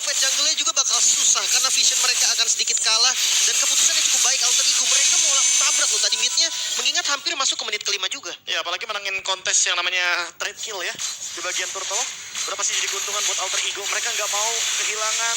fight jungle-nya juga bakal susah karena vision mereka akan sedikit kalah dan keputusannya cukup baik Alter Ego. Mereka mau langsung tabrak loh tadi mid-nya, mengingat hampir masuk ke menit kelima juga. Ya, apalagi menangin kontes yang namanya trade kill ya di bagian turtle. Berapa sih jadi keuntungan buat Alter Ego? Mereka nggak mau kehilangan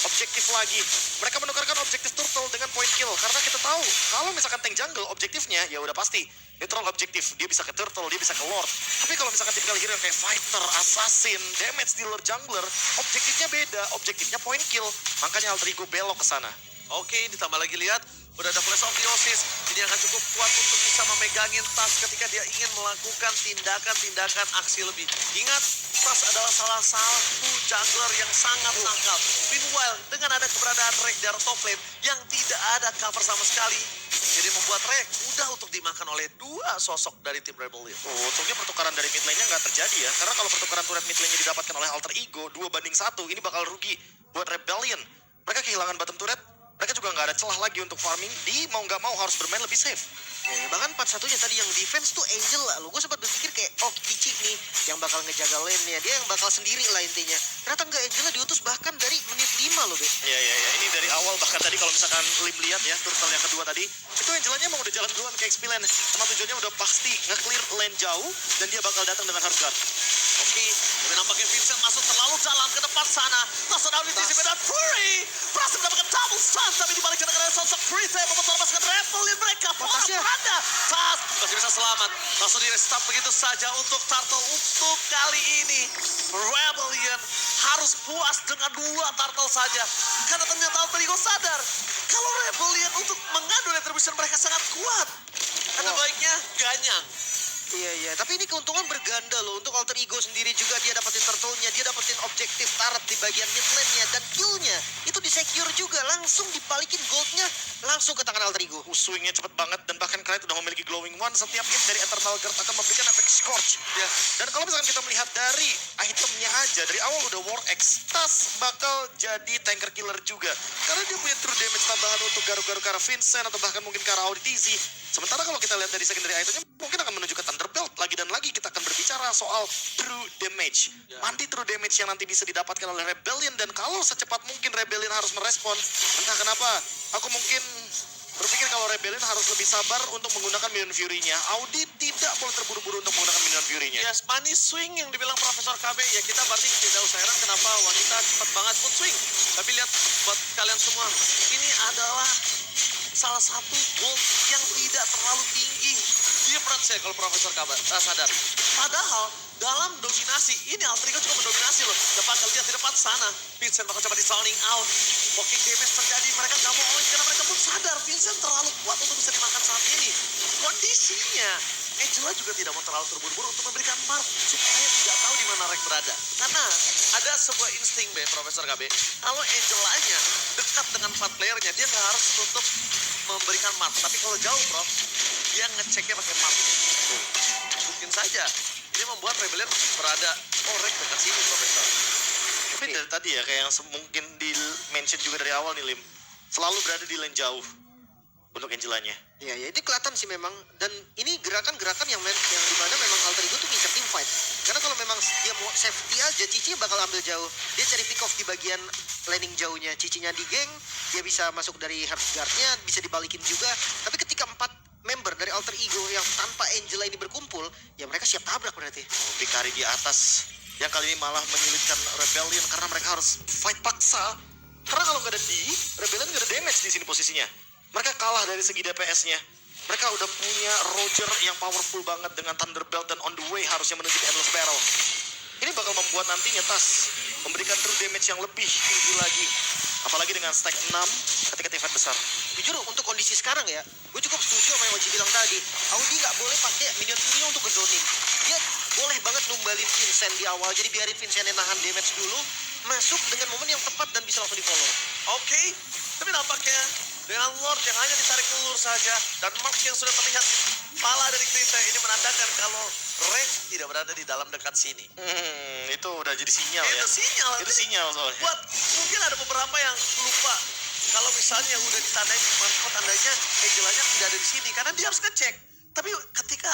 objektif lagi. Mereka menukarkan objektif turtle dengan point kill karena kita tahu kalau misalkan tank jungle objektifnya ya udah pasti neutral objektif. Dia bisa ke turtle, dia bisa ke lord. Tapi kalau misalkan tipikal hero yang kayak fighter, assassin, damage dealer, jungler, objektifnya beda, objektifnya point kill. Makanya Alter Ego belok ke sana. Oke, ditambah lagi lihat, udah ada Flash of Theosis. Ini akan cukup kuat untuk bisa memegangin Tas ketika dia ingin melakukan tindakan-tindakan aksi lebih. Ingat, Tas adalah salah satu jungler yang sangat nakal. Meanwhile, dengan ada keberadaan Rek di top lane yang tidak ada cover sama sekali, jadi membuat Rek mudah untuk dimakan oleh dua sosok dari tim Rebellion. Untungnya pertukaran dari mid lane-nya nggak terjadi ya. Karena kalau pertukaran turret mid lane-nya didapatkan oleh Alter Ego 2-1, ini bakal rugi buat Rebellion. Mereka kehilangan bottom turret. Mereka juga nggak ada celah lagi untuk farming. Di mau nggak mau harus bermain lebih safe. Ya, bahkan 4-1-nya tadi yang defense tuh Angel lah. Gue sempat berpikir kayak, oh Cici nih yang bakal ngejaga lane-nya. Dia yang bakal sendiri lah intinya. Ternyata nggak, Angela diutus bahkan dari menit 5 loh, Be. Ya. Ini dari awal bahkan tadi kalau misalkan Lim lihat ya, turtle yang kedua tadi, itu Angelanya emang udah jalan duluan ke XP lane. Sama tujuannya udah pasti nge-clear lane jauh dan dia bakal datang dengan hard guard. Oke, tapi nampaknya Vincent masuk terlalu dalam ke depan sana. Langsung down di TCP dan Fury berhasil mendapatkan double stun. Tapi dibalik dengan sosok Chris yang membuat lepaskan Rebellion mereka. Tasnya. Ada Tas masih bisa selamat. Langsung di restart begitu saja untuk Turtle. Untuk kali ini Rebellion harus puas dengan 2 Turtle saja. Karena ternyata Alter Ego sadar kalau Rebellion untuk mengadu retribution mereka sangat kuat. Ada baiknya ganyang. Iya, tapi ini keuntungan berganda loh. Untuk Alter Ego sendiri juga dia dapetin turtle-nya, dia dapetin objektif turret di bagian mid lane-nya, dan kill-nya itu di-secure juga. Langsung dibalikin gold-nya, langsung ke tangan Alter Ego. Swing-nya cepet banget dan bahkan Knight udah memiliki glowing one. Setiap hit dari Eternal Guard akan memberikan efek scorch. Ya. Dan kalau misalkan kita melihat dari itemnya aja, dari awal udah War X, Tas bakal jadi tanker killer juga. Karena dia punya true damage tambahan untuk garu-garu ke arah Vincent atau bahkan mungkin ke arah Auditizi. Sementara kalau kita lihat dari secondary itemnya, mungkin akan menuju ke Thunderbelt. Lagi dan lagi kita akan berbicara soal true damage. Mandi true damage yang nanti bisa didapatkan oleh Rebellion. Dan kalau secepat mungkin Rebellion harus merespon, entah kenapa, aku mungkin berpikir kalau Rebellion harus lebih sabar untuk menggunakan Minion Fury-nya. Audi tidak boleh terburu-buru untuk menggunakan Minion Fury-nya. Yes, money swing yang dibilang Profesor KB, ya kita berarti tidak usah heran kenapa wanita cepat banget pun swing. Tapi lihat buat kalian semua, ini adalah salah satu gold yang tidak terlalu tinggi. Difference ya kalau Profesor KB sadar. Padahal dalam dominasi, ini Alter Ego cukup mendominasi loh. Depan kali lihat di depan sana, Vincent bakal coba di zoning out. Walking damage terjadi, mereka nggak mau all-in karena mereka pun sadar Vincent terlalu kuat untuk bisa dimakan saat ini. Kondisinya, Angela juga tidak mau terlalu terburu-buru untuk memberikan mark supaya tidak tahu di mana Rek berada. Karena ada sebuah insting Profesor KB. Kalau Angelanya dekat dengan 4 playernya, dia nggak harus untuk memberikan mark. Tapi kalau jauh, Prof, dia ngeceknya pakai mark. Mungkin saja ini membuat Rebellion berada, oh Rek dekat sini, Profesor. Tapi dari tadi ya, kayak yang mungkin di-mention juga dari awal nih, Lim. Selalu berada di lane jauh untuk Angelanya. Ya itu kelihatan sih memang. Dan ini gerakan-gerakan yang dimana memang Alter Ego tuh ngincer team fight. Karena kalau memang dia mau safety aja, Cici bakal ambil jauh. Dia cari pick off di bagian laning jauhnya. Cicinya di geng, dia bisa masuk dari hard guard-nya, bisa dibalikin juga. Tapi ketika 4 member dari Alter Ego yang tanpa Angela ini berkumpul, ya mereka siap tabrak berarti. Hikari di atas yang kali ini malah menyulitkan Rebellion karena mereka harus fight paksa. Karena kalau nggak ada Rebellion nggak ada damage di sini posisinya. Mereka kalah dari segi DPS-nya. Mereka udah punya Roger yang powerful banget dengan Thunderbelt dan on the way harusnya menuju ke Endless Barrel. Ini bakal membuat nantinya Tas memberikan true damage yang lebih tinggi lagi. Apalagi dengan stack 6 ketika tim fight besar. Jujur untuk kondisi sekarang ya, gue cukup setuju sama yang Oji bilang tadi. Audi nggak boleh pakai minion Fury untuk ke zoning. Dia boleh banget numbalin Vincent di awal, jadi biarin Vincent yang nahan damage dulu, masuk dengan momen yang tepat dan bisa langsung di follow. Oke, tapi nampaknya dengan Lord yang hanya ditarik ulur saja dan mark yang sudah terlihat di kepala dari Krita ini menandakan kalau Rek tidak berada di dalam dekat sini. Itu udah jadi sinyal ya. Itu sinyal. Itu sinyal soalnya. Buat mungkin ada beberapa yang lupa kalau misalnya udah ditandai di mana tandanya Angelanya tidak ada di sini karena dia harus ngecek. Tapi ketika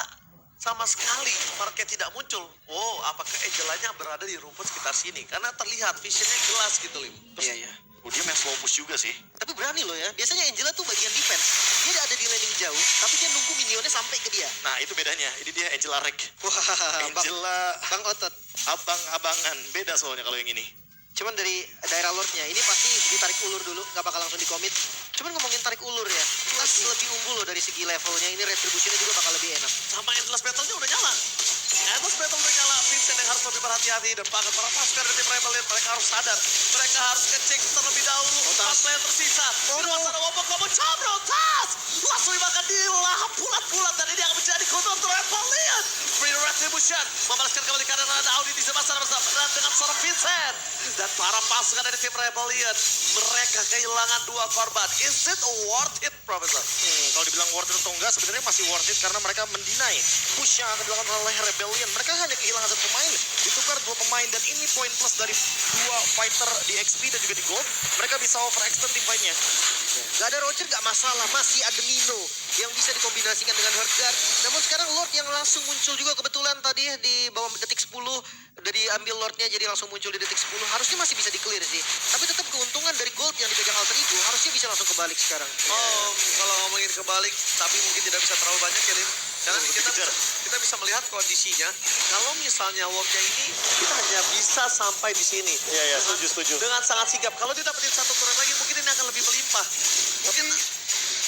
sama sekali Parket tidak muncul. Oh, apakah Angelanya berada di rumput sekitar sini? Karena terlihat visionnya jelas gitu, Lim. Iya, iya. Oh, dia main slow push juga sih. Tapi berani loh ya. Biasanya Angela tuh bagian defense. Dia ada di landing jauh, tapi dia nunggu minionnya sampai ke dia. Nah, itu bedanya. Ini dia Angela Rek. Wah, Angela Bang Otot. abang-abangan. Beda soalnya kalau yang ini. Cuman dari daerah lordnya, ini pasti ditarik ulur dulu, gak bakal langsung dikomit. Cuman ngomongin tarik ulur ya, Plus lebih unggul loh dari segi levelnya, ini retributionnya juga bakal lebih enak. Sama Endless Battle-nya udah nyala. Endless Battle udah nyala. Vincent yang harus lebih berhati-hati. Dan bahkan para pasukan dari tim Rebellion, mereka harus sadar. Mereka harus ngecek terlebih dahulu. 4 player tersisa. Jelas ada wabok-wabok Cabro. Tas! Langsung dimakan di lahap bulat-bulat. Dan ini akan menjadi counter untuk Rebellion. Free Retribution. Membalaskan kembali keadaan ada Audi di sebelah sana bersama dengan seorang Vincent. Dan para pasukan dari tim Rebellion, mereka kehilangan 2 korban. Is it worth it, Profesor? Kalau dibilang worth it atau enggak, sebenarnya masih worth it karena mereka mendinai push yang akan dilakukan oleh Rebellion. Mereka hanya kehilangan 1 pemain, ditukar 2 pemain, dan ini poin plus dari 2 fighter di XP dan juga di Gold. Mereka bisa overextend tim fight-nya. Gak ada Roger gak masalah, masih ada Nino yang bisa dikombinasikan dengan Heartguard. Namun sekarang Lord yang langsung muncul juga kebetulan tadi di bawah detik 10. Udah diambil Lordnya jadi langsung muncul di detik 10. Harusnya masih bisa di-clear sih. Tapi tetap keuntungan dari Gold yang dipegang Alter Ego harusnya bisa langsung kebalik sekarang. Oh, kalau ngomongin kebalik, tapi mungkin tidak bisa terlalu banyak ya, Lim. Karena kita bisa melihat kondisinya. Kalau misalnya Woknya ini, kita hanya bisa sampai di sini. Iya, iya, setuju. Dengan sangat sigap. Kalau dia dapetin 1 turret lagi, mungkin ini akan lebih melimpah. Mungkin,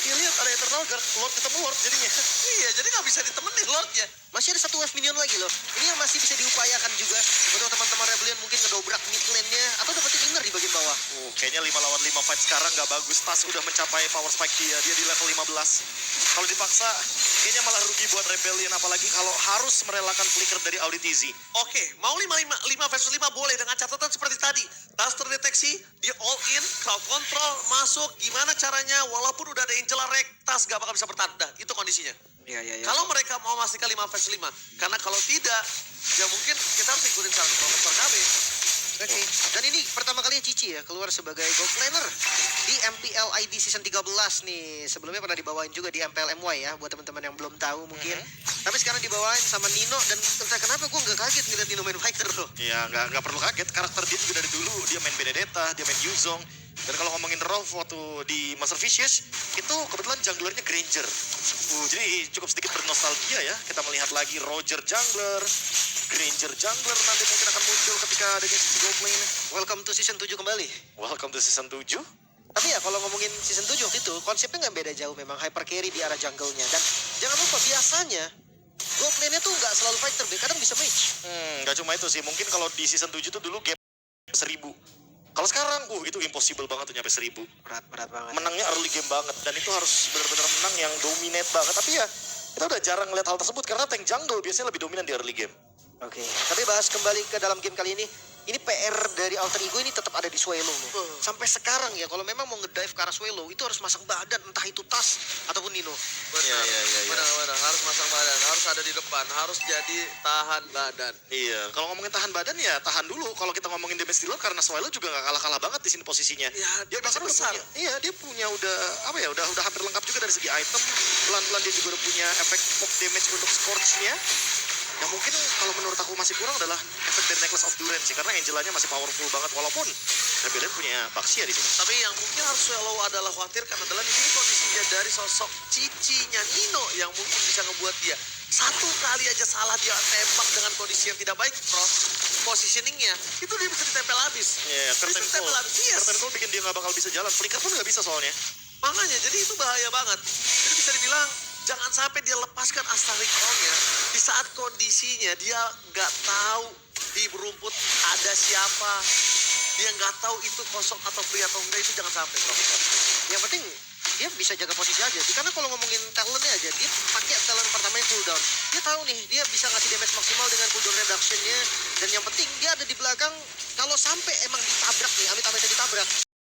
Dia lihat ada Eternal Guard, Lord ketemu Lord jadinya. iya, jadi nggak bisa ditemenin Lordnya. Masih ada 1 wave minion lagi loh. Ini yang masih bisa diupayakan juga untuk teman-teman Rebellion mungkin ngedobrak mid lane-nya atau dapetin inner di bagian bawah. Kayaknya 5 lawan 5 fight sekarang nggak bagus. Tas udah mencapai power spike dia di level 15. Kalau dipaksa, kayaknya malah rugi buat Rebellion. Apalagi kalau harus merelakan flicker dari Auditizi. Oke, mau 5 versus 5 boleh dengan catatan seperti tadi. Tas terdeteksi, dia all in, crowd control, masuk. Gimana caranya? Walaupun udah ada Angela Rek, Tas gak bakal bisa bertahan. Dah, itu kondisinya. Iya. Kalau mereka mau memastikan 5 versus 5. Karena kalau tidak, ya mungkin kita harus ikutin saran Profesor KB. Oke. Dan ini pertama kalinya Cici ya keluar sebagai gold laner di MPL ID season 13 nih. Sebelumnya pernah dibawain juga di MPL MY ya buat teman-teman yang belum tahu mungkin. Tapi sekarang dibawain sama Nino dan entah kenapa gue nggak kaget ngeliat Nino main fighter loh. Ya nggak perlu kaget, karakter dia juga dari dulu. Dia main Benedetta, dia main Yuzong. Dan kalau ngomongin Rolf waktu di Master Vicious, itu kebetulan junglernya Granger. Jadi cukup sedikit bernostalgia ya. Kita melihat lagi Roger jungler, Granger jungler nanti mungkin akan muncul ketika adanya Cici Gold Lane. Welcome to season 7 kembali. Welcome to season 7. Tapi ya kalau ngomongin season 7 waktu itu konsepnya nggak beda jauh memang hyper carry di arah jungle-nya. Dan jangan lupa biasanya gold lane-nya tuh nggak selalu fighter, kadang bisa mage. Nggak cuma itu sih. Mungkin kalau di season 7 tuh dulu game 1000. Kalau sekarang, itu impossible banget tuh nyampe 1000. Berat banget. Menangnya early game banget. Dan itu harus benar-benar menang yang dominate banget. Tapi ya, kita udah jarang ngeliat hal tersebut. Karena tank jungle biasanya lebih dominan di early game. Oke, tapi bahas kembali ke dalam game kali ini. Ini PR dari Alter Ego ini tetap ada di Swallow nih. Sampai sekarang ya, kalau memang mau ngedive ke arah Swallow, itu harus masang badan, entah itu Tas ataupun Nino. Benar. Harus masang badan, harus ada di depan, harus jadi tahan badan. Iya, kalau ngomongin tahan badan ya tahan dulu. Kalau kita ngomongin damage dealer karena Swallow juga nggak kalah-kalah banget di sini posisinya. Ya, Dia bahkan udah besar. punya, dia punya udah hampir lengkap juga dari segi item. Pelan-pelan dia juga udah punya efek pop damage untuk Scorch-nya. Yang mungkin kalau menurut aku masih kurang adalah efek dari Necklace of Durance sih. Karena Angelanya masih powerful banget walaupun Rebellion punya Baxia di sini. Tapi yang mungkin harus Swallow adalah khawatirkan adalah di sini kondisinya dari sosok cicinya Nino yang mungkin bisa ngebuat dia satu kali aja salah dia tembak dengan kondisi yang tidak baik, Prof. Positioningnya itu dia bisa ditempel habis. Iya, curtain Bisa ditempel call. habis, yes. Curtain call bikin dia nggak bakal bisa jalan. Flicker pun nggak bisa soalnya. Makanya jadi itu bahaya banget. Jadi bisa dibilang jangan sampai dia lepaskan Asta Recall-nya di saat kondisinya dia nggak tahu di rumput ada siapa, dia nggak tahu itu kosong atau free atau enggak, itu jangan sampai, Profesor. Yang penting dia bisa jaga posisi aja sih. Karena kalau ngomongin talentnya aja, dia pakai talent pertamanya cooldown. Dia tahu nih, dia bisa ngasih damage maksimal dengan cooldown reduction-nya. Dan yang penting dia ada di belakang. Kalau sampai emang ditabrak nih, amit-amitnya ditabrak,